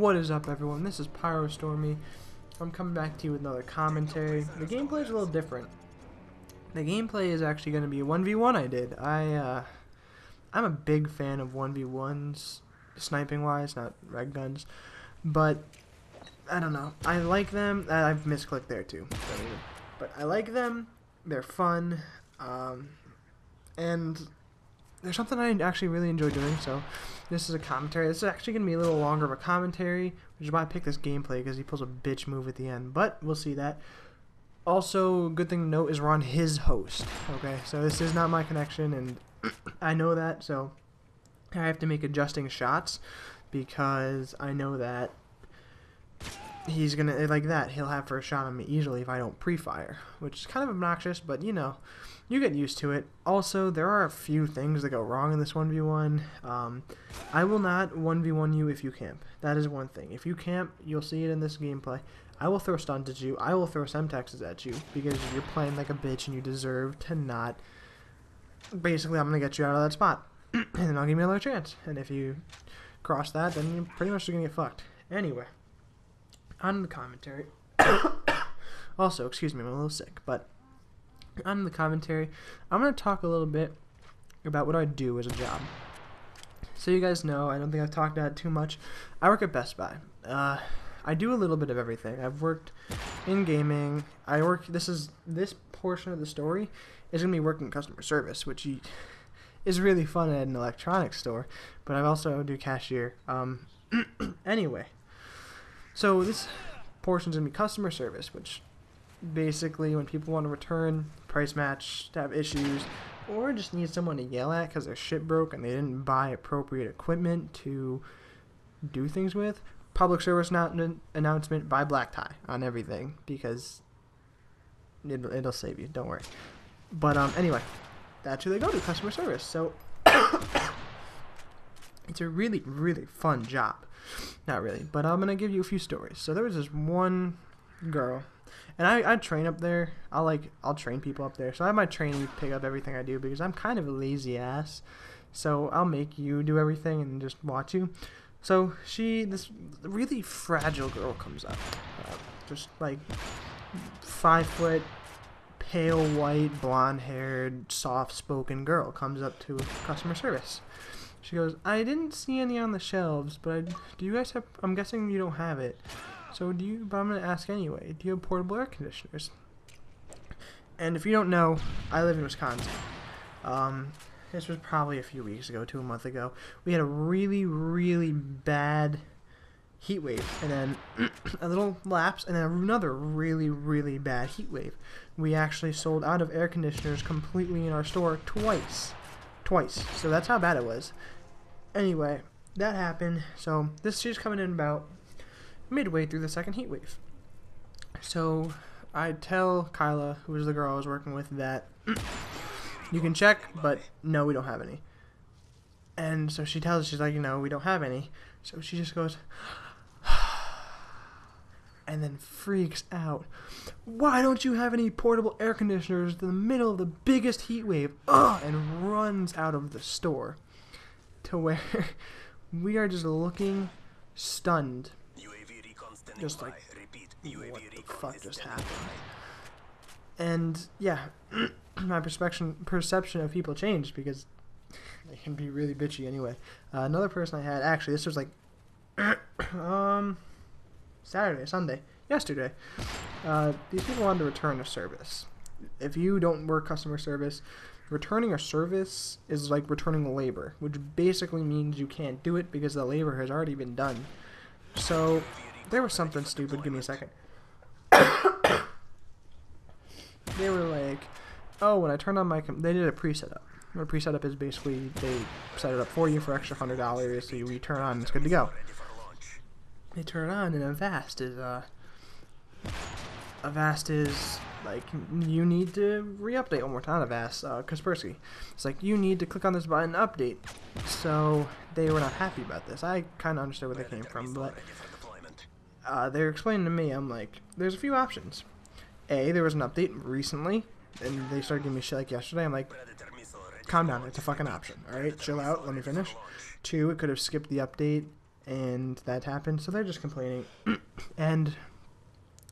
What is up, everyone? This is rhStormy. I'm coming back to you with another commentary. The gameplay is a little different. The gameplay is actually going to be a 1v1 I did. I'm a big fan of 1v1s, sniping-wise, not reg guns. But, I don't know. I like them. I've misclicked there, too. But I like them. They're fun. And there's something I actually really enjoy doing, so this is a commentary. This is actually going to be a little longer of a commentary, which is why I picked this gameplay, because he pulls a bitch move at the end, but we'll see that. Also, good thing to note is we're on his host, okay? So this is not my connection, and I know that, so I have to make adjusting shots, because I know that he's going to, like that, he'll have first shot on me easily if I don't pre-fire, which is kind of obnoxious, but you know, you get used to it. Also, there are a few things that go wrong in this 1v1. I will not 1v1 you if you camp. That is one thing. If you camp, you'll see it in this gameplay. I will throw stuns at you. I will throw semtexes at you because you're playing like a bitch and you deserve to not. Basically, I'm going to get you out of that spot. And then I'll give you another chance. And if you cross that, then you're pretty much going to get fucked. Anyway, on the commentary. Also, excuse me, I'm a little sick, but on the commentary, I'm going to talk a little bit about what I do as a job. So you guys know, I don't think I've talked about it too much. I work at Best Buy. I do a little bit of everything. I've worked in gaming. This portion of the story is going to be working customer service, which is really fun at an electronics store, but I also do cashier. Anyway, so this portion is going to be customer service, which basically when people want to return, price match, to have issues, or just need someone to yell at because their shit broke and they didn't buy appropriate equipment to do things with. Public service announcement, buy black tie on everything because it'll save you, don't worry. But anyway, that's who they go to, customer service. So it's a really, really fun job. Not really, but I'm going to give you a few stories. So there was this one girl, and I train up there. I'll train people up there. So I have my trainee pick up everything I do because I'm kind of a lazy ass. So I'll make you do everything and just watch you. So this really fragile girl comes up, just like 5 foot, pale white, blonde haired, soft spoken girl comes up to customer service. She goes, I didn't see any on the shelves, but do you guys have, I'm guessing you don't have it. So but I'm going to ask anyway, do you have portable air conditioners? And if you don't know, I live in Wisconsin. This was probably a few weeks ago to a month ago. We had a really, really bad heat wave, and then a little lapse, and then another really, really bad heat wave. We actually sold out of air conditioners completely in our store twice. So that's how bad it was. Anyway, that happened. So she's coming in about midway through the second heat wave. So I tell Kyla, who was the girl I was working with, that you can check, but no, we don't have any. And so she tells us, she's like, no, we don't have any. So she just goes, and then freaks out. Why don't you have any portable air conditioners in the middle of the biggest heat wave? And runs out of the store to where we are just looking stunned. Just like, what the fuck just happened? And yeah, my perception of people changed because they can be really bitchy anyway. Another person I had, actually, this was like yesterday. These people wanted to return a service. If you don't work customer service, returning a service is like returning labor, which basically means you can't do it because the labor has already been done. So there was something stupid. Give me a second. They were like, oh, when I turned on they did a pre-setup. A pre-setup is basically they set it up for you for extra $100, so you turn on and it's good to go. They turn it on, and Avast is like, you need to re-update one more time. Avast, Kaspersky. It's like, you need to click on this button, update. So they were not happy about this. I kind of understood where they came from, but they were explaining to me, I'm like, there's a few options. There was an update recently, and they started giving me shit like yesterday. I'm like, calm down, it's a fucking option, alright? Chill out, let me finish. 2, it could have skipped the update and that happened, so they're just complaining. And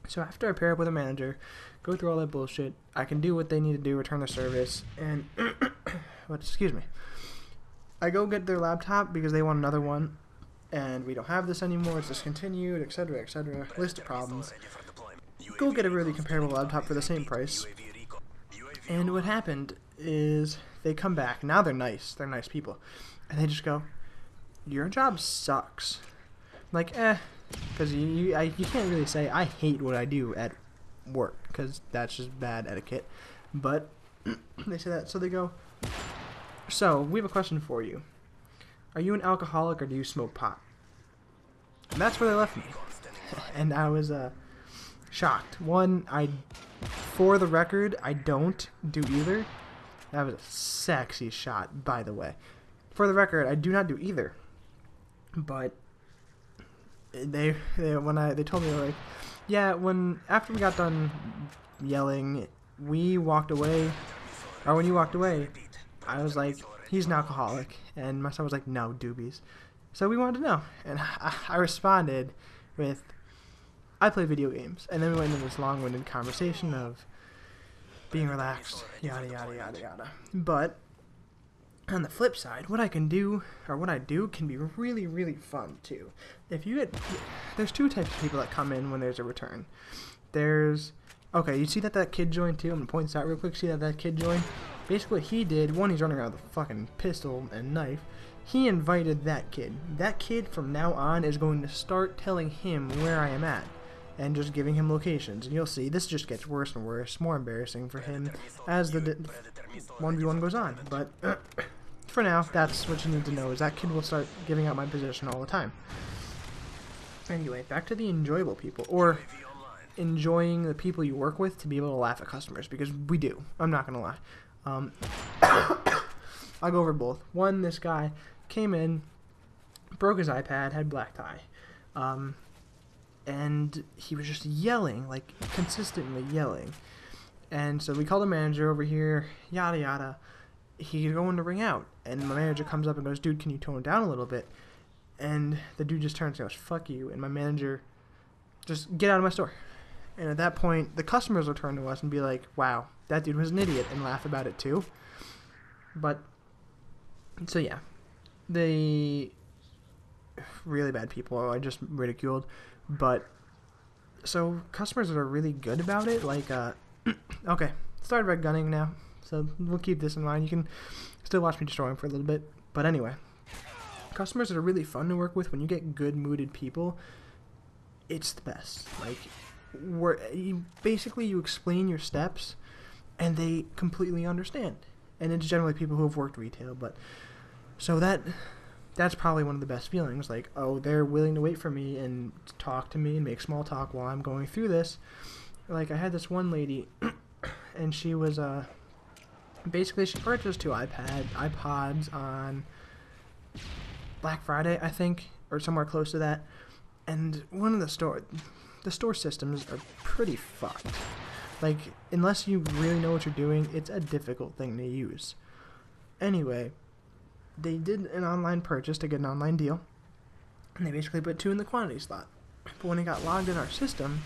so after I pair up with a manager, go through all that bullshit, I can do what they need to do, return the service, and excuse me, I go get their laptop because they want another one, and we don't have this anymore, it's discontinued, etc., etc., list of problems. Go get a really comparable laptop for the same price. And what happened is they come back. Now they're nice people, and they just go, "Your job sucks." I'm like, because you can't really say I hate what I do at work, because that's just bad etiquette. But they say that, so they go, "So we have a question for you. Are you an alcoholic or do you smoke pot?" And that's where they left me, and I was shocked. One, for the record, I don't do either. That was a sexy shot, by the way. For the record, I do not do either. But they told me, like, yeah, after we got done yelling, we walked away, or when you walked away, I was like, he's an alcoholic, and my son was like, no, doobies. So we wanted to know, and I responded with, I play video games, and then we went into this long-winded conversation of being relaxed, yada yada yada yada. But on the flip side, what I do can be really, really fun too. There's two types of people that come in when there's a return. You see that kid joined too? I'm gonna point this out real quick. See that kid joined? Basically, what he did, he's running around with a fucking pistol and knife. He invited that kid. That kid from now on is going to start telling him where I am at, and just giving him locations. And you'll see, this just gets worse and worse, more embarrassing for him as the 1v1 goes on. But for now, that's what you need to know, is that kid will start giving out my position all the time. Anyway, back to the enjoyable people, or enjoying the people you work with to be able to laugh at customers, because we do. I'm not going to lie. I'll go over both. One, this guy came in, broke his iPad, had black tie. And he was just yelling, like, consistently yelling. And so we called the manager over here, yada yada. He's going to ring out, and my manager comes up and goes, "Dude, can you tone it down a little bit?" And the dude just turns and goes, "Fuck you." And my manager, "Just get out of my store." And at that point, the customers will turn to us and be like, "Wow, that dude was an idiot," and laugh about it too. But, so yeah, the really bad people I just ridiculed. But, so customers that are really good about it, like, okay, started red gunning now, so we'll keep this in mind. You can still watch me destroy them for a little bit. But anyway, customers that are really fun to work with, when you get good-mooded people, it's the best. Like, you explain your steps, and they completely understand. And it's generally people who have worked retail, but, so that's probably one of the best feelings, like, oh, they're willing to wait for me and talk to me and make small talk while I'm going through this. Like, I had this one lady, and she was, basically, she purchased 2 iPods on Black Friday, I think, or somewhere close to that, and the store systems are pretty fucked. Like, unless you really know what you're doing, it's a difficult thing to use. Anyway, they did an online purchase to get an online deal, and they basically put 2 in the quantity slot. But when it got logged in our system,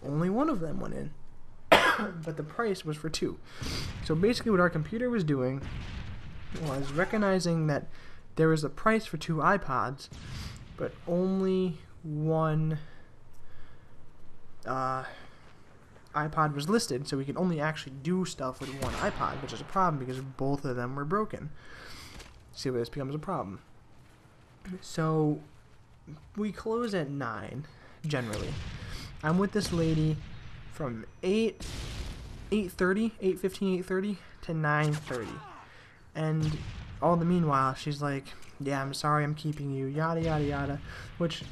only one of them went in. But the price was for 2. So basically what our computer was doing was recognizing that there was a price for 2 iPods, but only one iPod was listed, so we could only actually do stuff with one iPod, which is a problem because both of them were broken. See where this becomes a problem. So we close at 9, generally. I'm with this lady from 8:30 to 9:30. And all the meanwhile, she's like, "Yeah, I'm sorry I'm keeping you," yada yada yada. Which,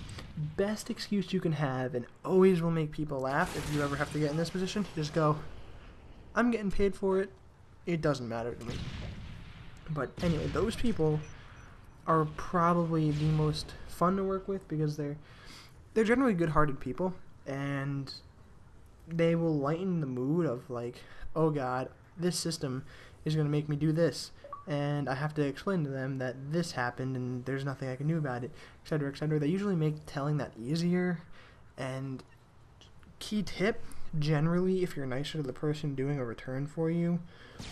best excuse you can have, and always will make people laugh if you ever have to get in this position, just go, "I'm getting paid for it. It doesn't matter to me." But anyway, those people are probably the most fun to work with because they're generally good-hearted people, and they will lighten the mood of like, oh god, this system is going to make me do this, and I have to explain to them that this happened and there's nothing I can do about it, etc., etc. They usually make telling that easier. And key tip, generally, if you're nicer to the person doing a return for you,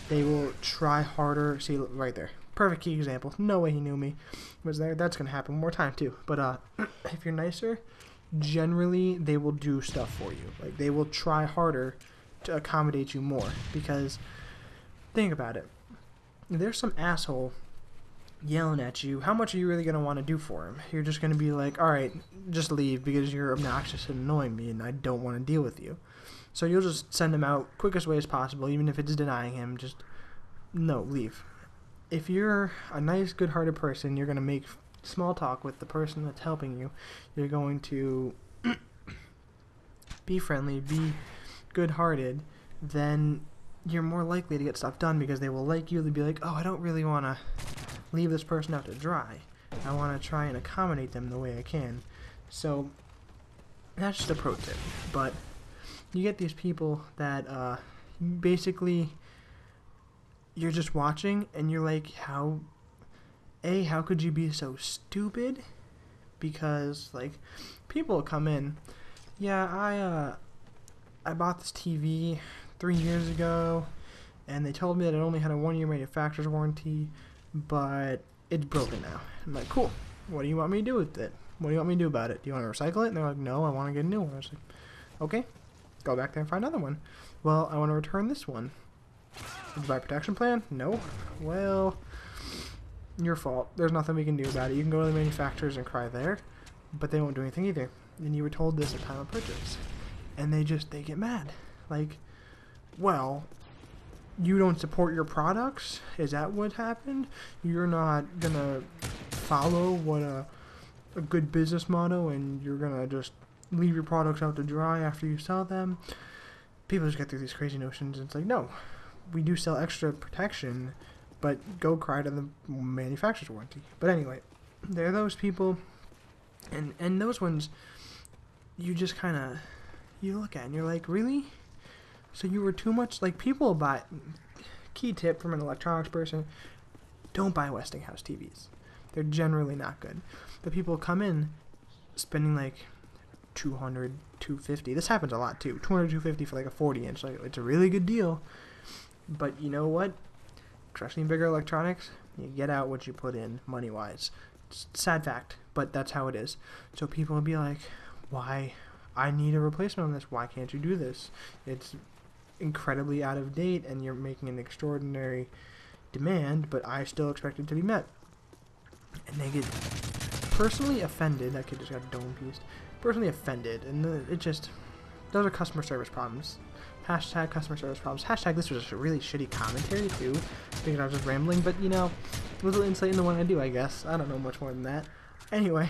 they will try harder. See, right there, perfect key example. No way he knew me was there. That's gonna happen one more time too. But if you're nicer, generally they will do stuff for you. Like, they will try harder to accommodate you more, because think about it. If there's some asshole yelling at you, how much are you really going to want to do for him? You're just going to be like, alright, just leave because you're obnoxious and annoying me and I don't want to deal with you. So you'll just send him out quickest way as possible, even if it's denying him. Just, no, leave. If you're a nice, good-hearted person, you're going to make small talk with the person that's helping you. You're going to be friendly, be good-hearted, then you're more likely to get stuff done because they will like you. They'll be like, oh, I don't really want to leave this person out to dry. I want to try and accommodate them the way I can. So that's just a pro tip. But you get these people that basically you're just watching and you're like, how could you be so stupid? Because, like, people come in, yeah, I bought this TV 3 years ago, and they told me that it only had a 1-year manufacturer's warranty, but it's broken now. I'm like, cool. What do you want me to do with it? What do you want me to do about it? Do you want to recycle it? And they're like, no, I want to get a new one. I was like, okay, go back there and find another one. Well, I want to return this one. Did you buy a protection plan? No. Well, your fault. There's nothing we can do about it. You can go to the manufacturers and cry there, but they won't do anything either. And you were told this at time of purchase. And they get mad. Like, well, you don't support your products? Is that what happened? You're not gonna follow what a good business motto, and you're gonna just leave your products out to dry after you sell them? People just get through these crazy notions, and it's like, no, we do sell extra protection, but go cry to the manufacturer's warranty. But anyway, there are those people, and those ones, you just kind of, you look at and you're like, really? So you were too much, like, people buy, key tip from an electronics person, don't buy Westinghouse TVs. They're generally not good. But people come in spending like $200, $250. This happens a lot too. $200, $250 for like a 40-inch. Like, it's a really good deal. But you know what? Especially in bigger electronics, you get out what you put in money-wise. It's a sad fact, but that's how it is. So people will be like, why? I need a replacement on this. Why can't you do this? It's incredibly out of date and you're making an extraordinary demand, but I still expect it to be met. And they get personally offended. That kid just got dome pieced. Personally offended, and it just, those are customer service problems. Hashtag customer service problems. Hashtag this was just a really shitty commentary too. Thinking I was just rambling, but you know, a little insight into what I do, I guess. I don't know much more than that. Anyway,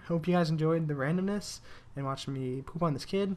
hope you guys enjoyed the randomness and watching me poop on this kid.